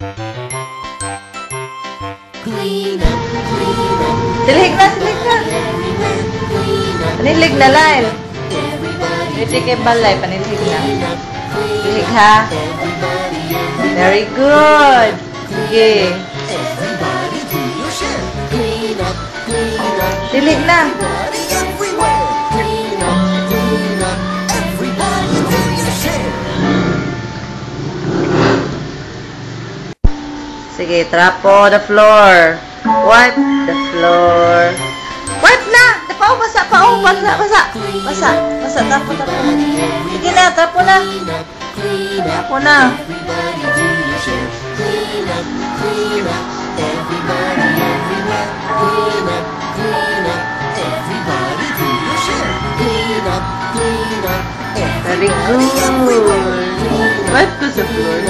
Clean up, clean up. Silhig na, silhig na. Panilig na, Lyle. Pwede kay balay, panilig na. Silhig ha. Very good. Sige. Silhig na. Sige, trapo the floor. Wipe the floor. Wipe na! Pao, basa, pao, basa, basa. Basa, basa, trapo, trapo. Sige na, trapo na. Trapo na. Very good. Wipe ko sa floor.